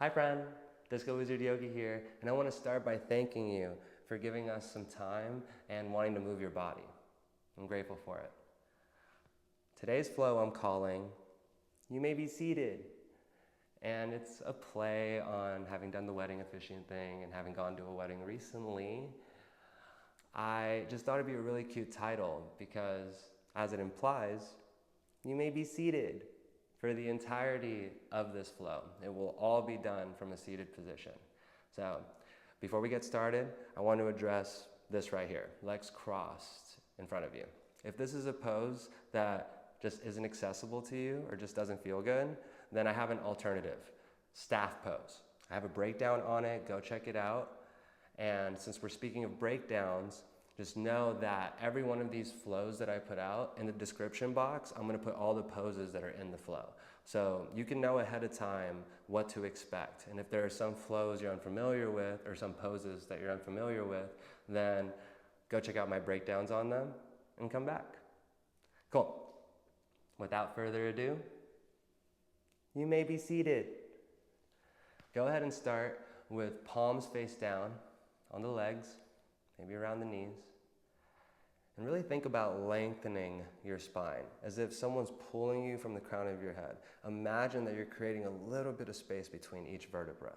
Hi friend, DiskoWizardYogi here, and I want to start by thanking you for giving us some time and wanting to move your body. I'm grateful for it. Today's flow I'm calling, You May Be Seated, and it's a play on having done the wedding officiant thing and having gone to a wedding recently. I just thought it'd be a really cute title because, as it implies, you may be seated for the entirety of this flow. It will all be done from a seated position. So before we get started, I want to address this right here, legs crossed in front of you. If this is a pose that just isn't accessible to you or just doesn't feel good, then I have an alternative, staff pose. I have a breakdown on it, go check it out. And since we're speaking of breakdowns, just know that every one of these flows that I put out in the description box, I'm gonna put all the poses that are in the flow. So you can know ahead of time what to expect. And if there are some flows you're unfamiliar with or some poses that you're unfamiliar with, then go check out my breakdowns on them and come back. Cool. Without further ado, you may be seated. Go ahead and start with palms face down on the legs, maybe around the knees. And really think about lengthening your spine, as if someone's pulling you from the crown of your head. Imagine that you're creating a little bit of space between each vertebra.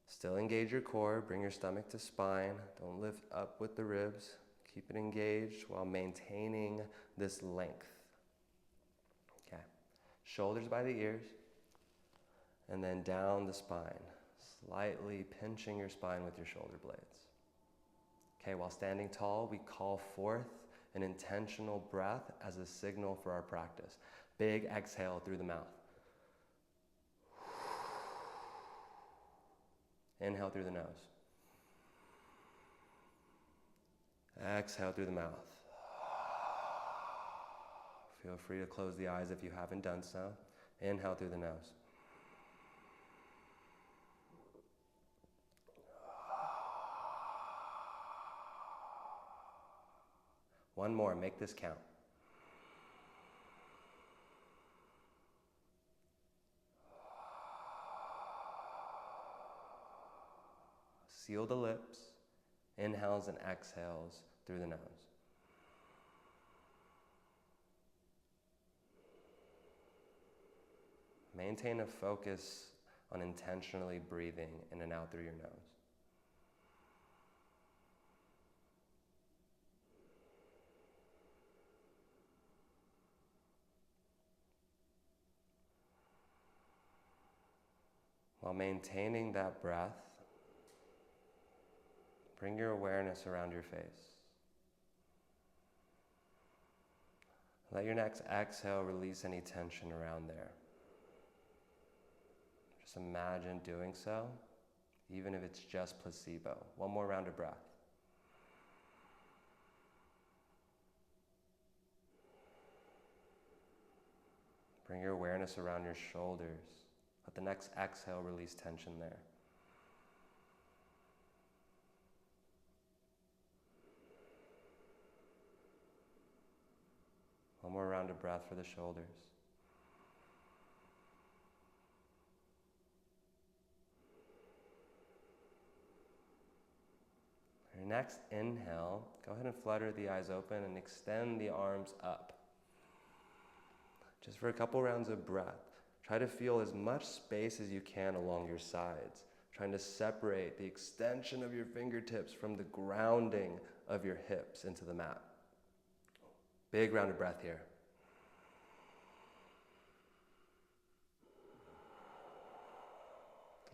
Still engage your core, bring your stomach to spine. Don't lift up with the ribs. Keep it engaged while maintaining this length. Okay, shoulders by the ears, and then down the spine, slightly pinching your spine with your shoulder blades. Okay, while standing tall, we call forth an intentional breath as a signal for our practice. Big exhale through the mouth. Inhale through the nose. Exhale through the mouth. Feel free to close the eyes if you haven't done so. Inhale through the nose. One more, make this count. Seal the lips, inhales and exhales through the nose. Maintain a focus on intentionally breathing in and out through your nose. While maintaining that breath, bring your awareness around your face. Let your next exhale release any tension around there. Just imagine doing so, even if it's just placebo. One more round of breath. Bring your awareness around your shoulders. Let the next exhale release tension there. One more round of breath for the shoulders. Your next inhale, go ahead and flutter the eyes open and extend the arms up. Just for a couple rounds of breath. Try to feel as much space as you can along your sides, trying to separate the extension of your fingertips from the grounding of your hips into the mat. Big round of breath here.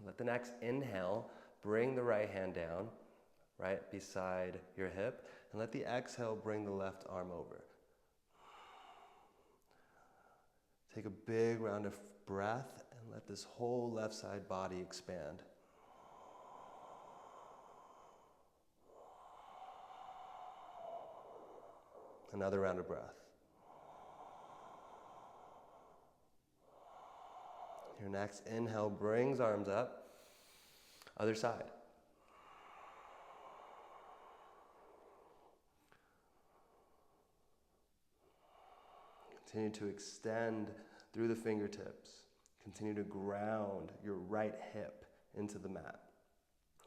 Let the next inhale bring the right hand down, right beside your hip, and let the exhale bring the left arm over. Take a big round of breath and let this whole left side body expand. Another round of breath. Your next inhale brings arms up. Other side. Continue to extend through the fingertips. Continue to ground your right hip into the mat.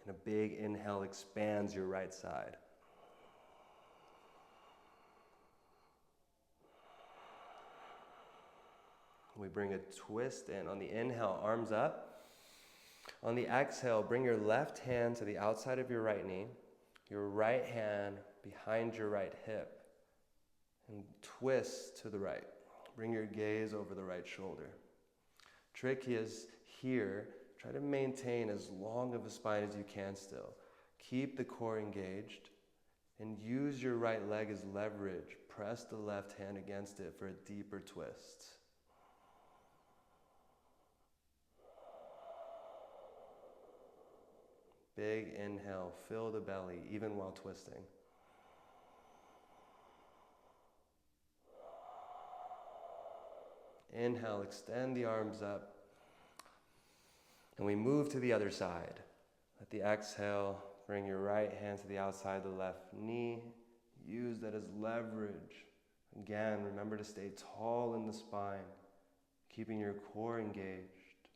And a big inhale expands your right side. We bring a twist in. On the inhale, arms up. On the exhale, bring your left hand to the outside of your right knee, your right hand behind your right hip, and twist to the right. Bring your gaze over the right shoulder. Trick is here, try to maintain as long of a spine as you can still. Keep the core engaged and use your right leg as leverage. Press the left hand against it for a deeper twist. Big inhale, fill the belly even while twisting. Inhale, extend the arms up. And we move to the other side. Let the exhale, bring your right hand to the outside of the left knee. Use that as leverage. Again, remember to stay tall in the spine, keeping your core engaged.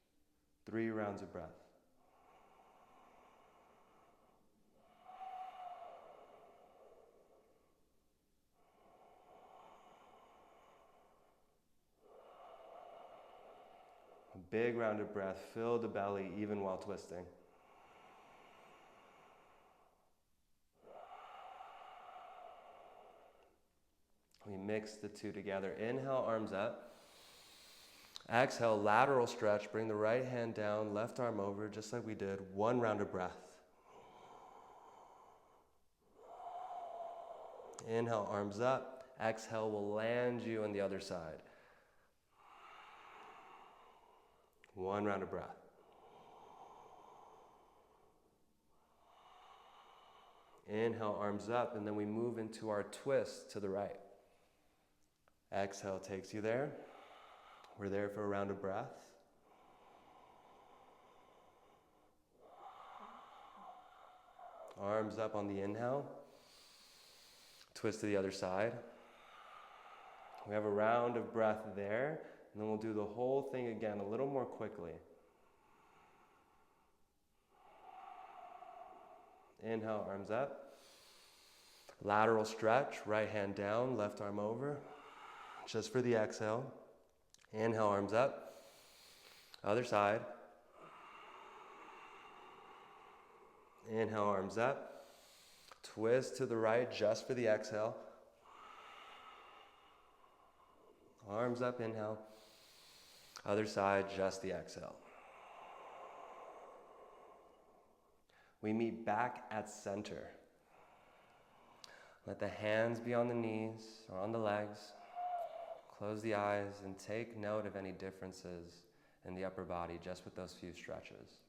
3 rounds of breath. Big round of breath, fill the belly even while twisting. We mix the two together. Inhale, arms up. Exhale, lateral stretch. Bring the right hand down, left arm over, just like we did. 1 round of breath. Inhale, arms up. Exhale will land you on the other side. 1 round of breath. Inhale, arms up, and then we move into our twist to the right. Exhale takes you there. We're there for a round of breath. Arms up on the inhale. Twist to the other side. We have a round of breath there. And then we'll do the whole thing again a little more quickly. Inhale, arms up. Lateral stretch, right hand down, left arm over. Just for the exhale. Inhale, arms up. Other side. Inhale, arms up. Twist to the right just for the exhale. Arms up, inhale. Other side, just the exhale. We meet back at center. Let the hands be on the knees or on the legs. Close the eyes and take note of any differences in the upper body just with those few stretches.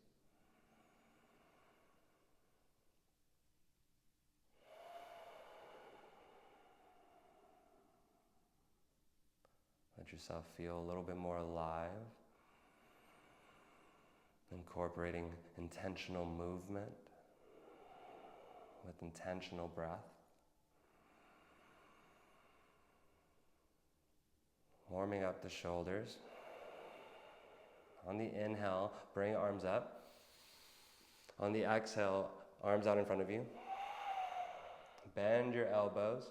Let yourself feel a little bit more alive, incorporating intentional movement with intentional breath. Warming up the shoulders. On the inhale, bring arms up. On the exhale, arms out in front of you. Bend your elbows.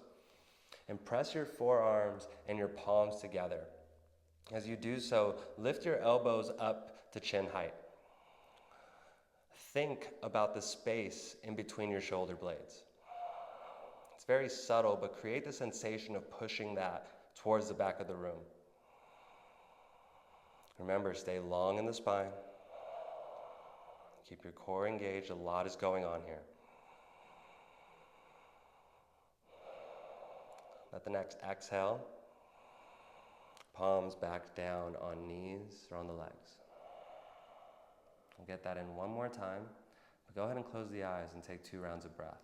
And press your forearms and your palms together. As you do so, lift your elbows up to chin height. Think about the space in between your shoulder blades. It's very subtle, but create the sensation of pushing that towards the back of the room. Remember, stay long in the spine. Keep your core engaged. A lot is going on here. Let the next exhale, palms back down on knees or on the legs. We'll get that in one more time, but go ahead and close the eyes and take 2 rounds of breath.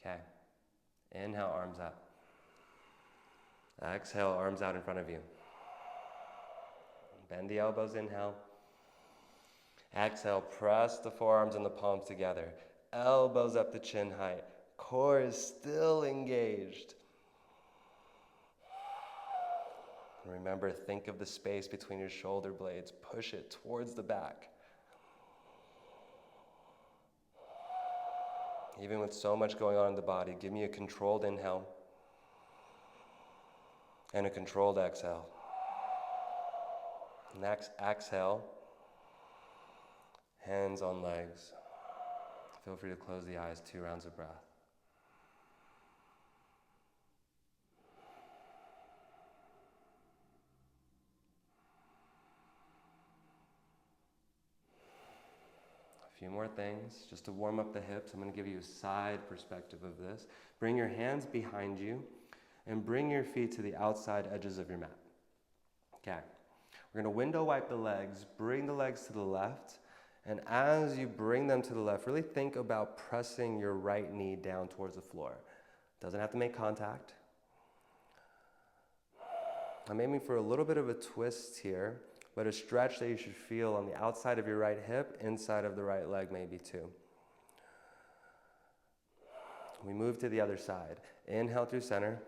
Okay, inhale, arms up. Exhale, arms out in front of you. Bend the elbows, inhale. Exhale, press the forearms and the palms together. Elbows up to chin height. Core is still engaged. Remember, think of the space between your shoulder blades. Push it towards the back. Even with so much going on in the body, give me a controlled inhale and a controlled exhale. Next, exhale, hands on legs. Feel free to close the eyes, 2 rounds of breath. A few more things, just to warm up the hips. I'm going to give you a side perspective of this. Bring your hands behind you and bring your feet to the outside edges of your mat. Okay. We're going to window wipe the legs, bring the legs to the left, and as you bring them to the left, really think about pressing your right knee down towards the floor. Doesn't have to make contact. I'm aiming for a little bit of a twist here, but a stretch that you should feel on the outside of your right hip, inside of the right leg maybe too. We move to the other side. Inhale through center.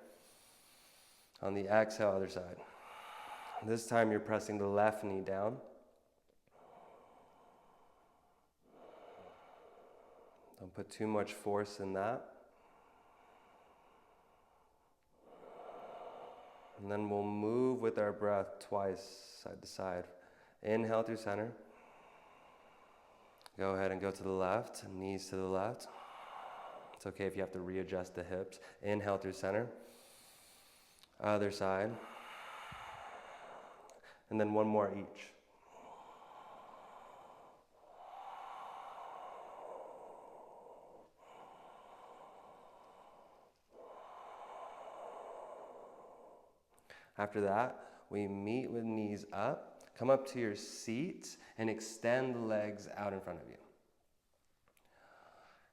On the exhale, other side. This time you're pressing the left knee down. Don't put too much force in that. And then we'll move with our breath twice, side to side. Inhale through center. Go ahead and go to the left, knees to the left. It's okay if you have to readjust the hips. Inhale through center. Other side. And then one more each. After that, we meet with knees up, come up to your seat, and extend the legs out in front of you.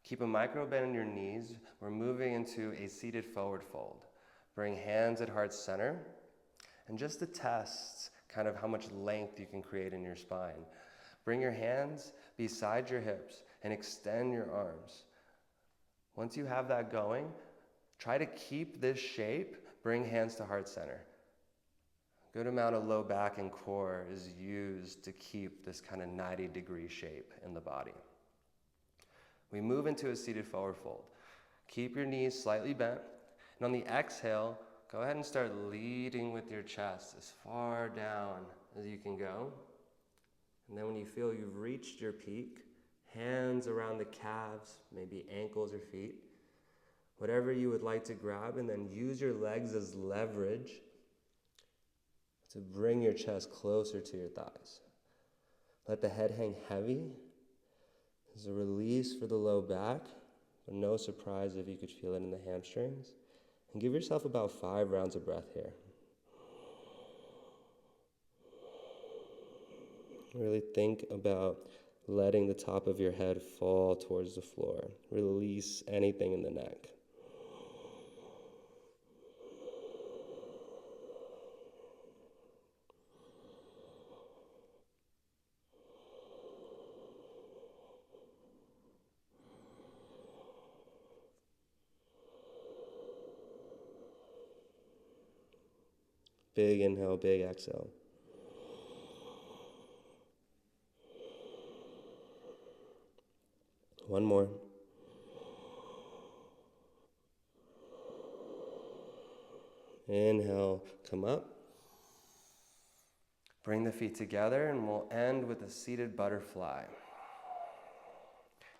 Keep a micro bend in your knees. We're moving into a seated forward fold. Bring hands at heart center, and just to test kind of how much length you can create in your spine, bring your hands beside your hips and extend your arms. Once you have that going, try to keep this shape. Bring hands to heart center. Good amount of low back and core is used to keep this kind of 90-degree shape in the body. We move into a seated forward fold. Keep your knees slightly bent, and on the exhale, go ahead and start leading with your chest as far down as you can go. And then when you feel you've reached your peak, hands around the calves, maybe ankles or feet, whatever you would like to grab, and then use your legs as leverage to bring your chest closer to your thighs. Let the head hang heavy. There's a release for the low back, but no surprise if you could feel it in the hamstrings. And give yourself about 5 rounds of breath here. Really think about letting the top of your head fall towards the floor. Release anything in the neck. Big inhale, big exhale. One more. Inhale, come up. Bring the feet together, and we'll end with a seated butterfly.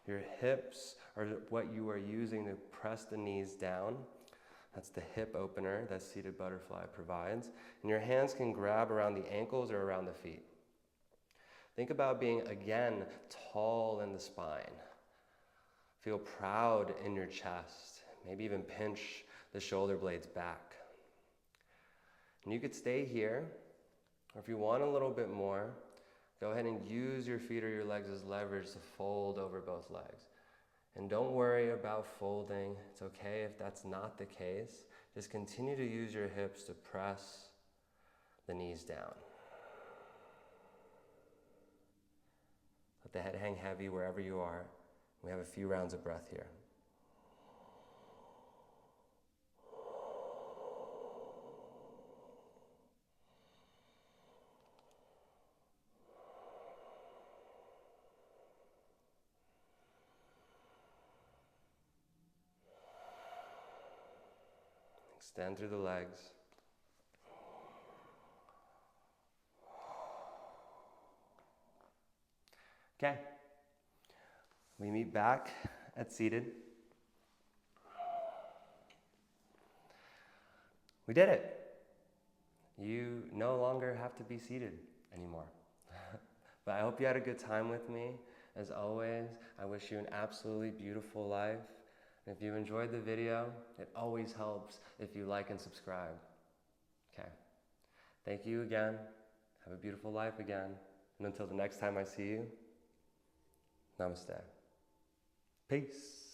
Your hips are what you are using to press the knees down. That's the hip opener that seated butterfly provides. And your hands can grab around the ankles or around the feet. Think about being, again, tall in the spine. Feel proud in your chest. Maybe even pinch the shoulder blades back. And you could stay here, or if you want a little bit more, go ahead and use your feet or your legs as leverage to fold over both legs. And don't worry about folding. It's okay if that's not the case. Just continue to use your hips to press the knees down. Let the head hang heavy wherever you are. We have a few rounds of breath here. Extend through the legs. Okay. We meet back at seated. We did it. You no longer have to be seated anymore. But I hope you had a good time with me. As always, I wish you an absolutely beautiful life. And if you enjoyed the video, it always helps if you like and subscribe. Okay. Thank you again. Have a beautiful life again. And until the next time I see you, namaste. Peace.